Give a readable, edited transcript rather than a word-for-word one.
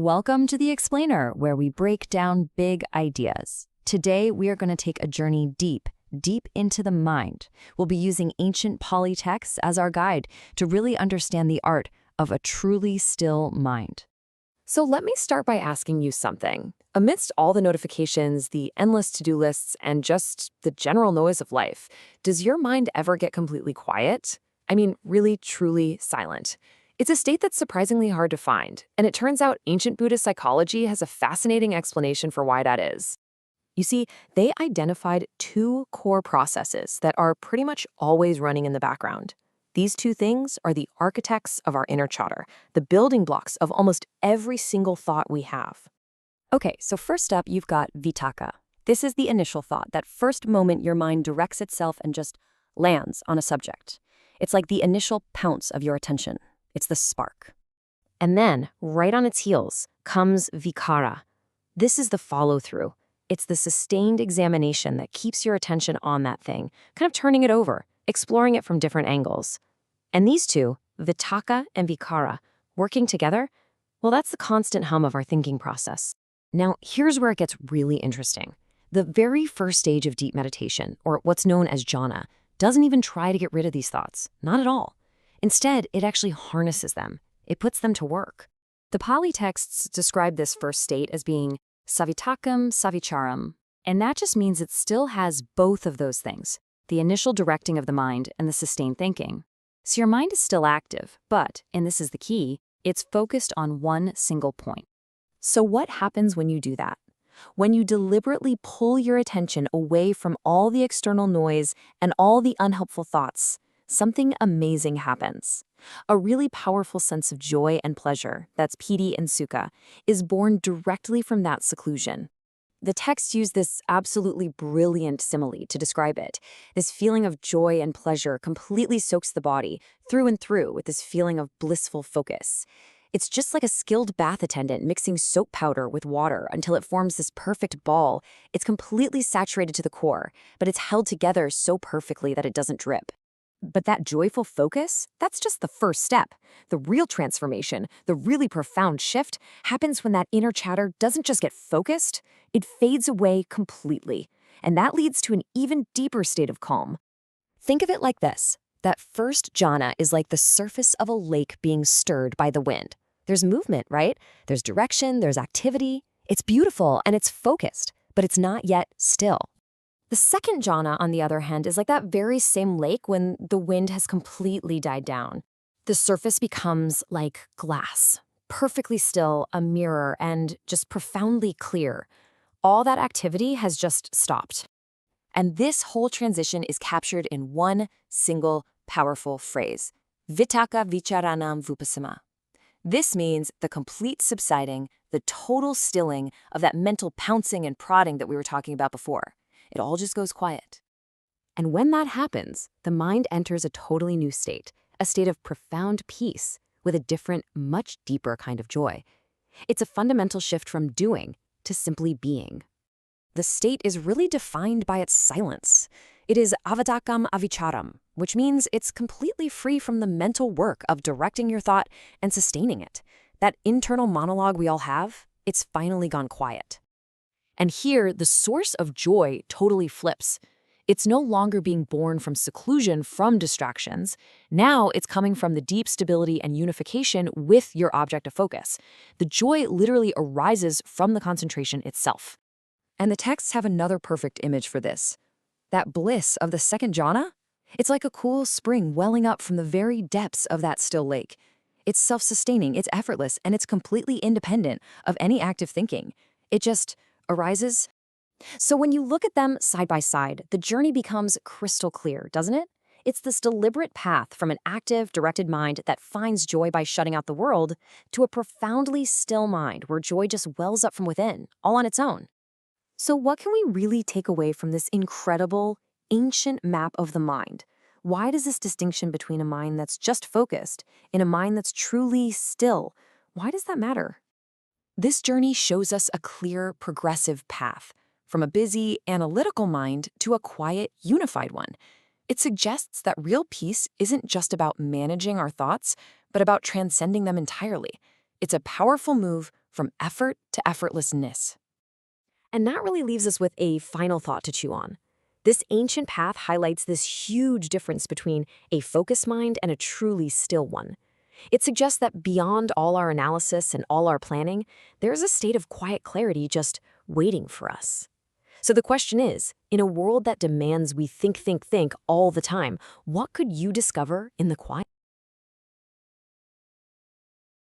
Welcome to The Explainer, where we break down big ideas. Today, we are going to take a journey deep into the mind. We'll be using ancient Pali texts as our guide to really understand the art of a truly still mind. So let me start by asking you something. Amidst all the notifications, the endless to-do lists, and just the general noise of life, does your mind ever get completely quiet? I mean, really, truly silent. It's a state that's surprisingly hard to find, and it turns out ancient Buddhist psychology has a fascinating explanation for why that is. You see, they identified two core processes that are pretty much always running in the background. These two things are the architects of our inner chatter, the building blocks of almost every single thought we have. Okay, so first up, you've got vitakka. This is the initial thought, that first moment your mind directs itself and just lands on a subject. It's like the initial pounce of your attention. It's the spark. And then, right on its heels, comes Vicāra. This is the follow-through. It's the sustained examination that keeps your attention on that thing, kind of turning it over, exploring it from different angles. And these two, vitakka and Vicāra, working together, well, that's the constant hum of our thinking process. Now, here's where it gets really interesting. The very first stage of deep meditation, or what's known as jhana, doesn't even try to get rid of these thoughts. Not at all. Instead, it actually harnesses them. It puts them to work. The Pali texts describe this first state as being savitakam savicharam, and that just means it still has both of those things, the initial directing of the mind and the sustained thinking. So your mind is still active, but, and this is the key, it's focused on one single point. So what happens when you do that? When you deliberately pull your attention away from all the external noise and all the unhelpful thoughts, something amazing happens. A really powerful sense of joy and pleasure, that's piti and sukha, is born directly from that seclusion. The texts use this absolutely brilliant simile to describe it. This feeling of joy and pleasure completely soaks the body through and through with this feeling of blissful focus. It's just like a skilled bath attendant mixing soap powder with water until it forms this perfect ball. It's completely saturated to the core, but it's held together so perfectly that it doesn't drip. But that joyful focus, that's just the first step. The real transformation, the really profound shift, happens when that inner chatter doesn't just get focused, it fades away completely. And that leads to an even deeper state of calm. Think of it like this. That first jhana is like the surface of a lake being stirred by the wind. There's movement, right? There's direction, there's activity. It's beautiful and it's focused, but it's not yet still. The second jhana, on the other hand, is like that very same lake when the wind has completely died down. The surface becomes like glass, perfectly still, a mirror, and just profoundly clear. All that activity has just stopped. And this whole transition is captured in one single powerful phrase, vitakka vicharanam vupasama. This means the complete subsiding, the total stilling of that mental pouncing and prodding that we were talking about before. It all just goes quiet. And when that happens, the mind enters a totally new state, a state of profound peace with a different, much deeper kind of joy. It's a fundamental shift from doing to simply being. The state is really defined by its silence. It is avatakam avicharam, which means it's completely free from the mental work of directing your thought and sustaining it. That internal monologue we all have, it's finally gone quiet. And here, the source of joy totally flips. It's no longer being born from seclusion from distractions. Now it's coming from the deep stability and unification with your object of focus. The joy literally arises from the concentration itself. And the texts have another perfect image for this. That bliss of the second jhana? It's like a cool spring welling up from the very depths of that still lake. It's self-sustaining, it's effortless, and it's completely independent of any active thinking. It just arises. So when you look at them side by side, the journey becomes crystal clear, doesn't it? It's this deliberate path from an active, directed mind that finds joy by shutting out the world to a profoundly still mind where joy just wells up from within, all on its own. So what can we really take away from this incredible, ancient map of the mind? Why does this distinction between a mind that's just focused and a mind that's truly still, why does that matter? This journey shows us a clear, progressive path, from a busy, analytical mind to a quiet, unified one. It suggests that real peace isn't just about managing our thoughts, but about transcending them entirely. It's a powerful move from effort to effortlessness. And that really leaves us with a final thought to chew on. This ancient path highlights this huge difference between a focused mind and a truly still one. It suggests that beyond all our analysis and all our planning, there's a state of quiet clarity just waiting for us. So the question is, in a world that demands we think all the time, what could you discover in the quiet?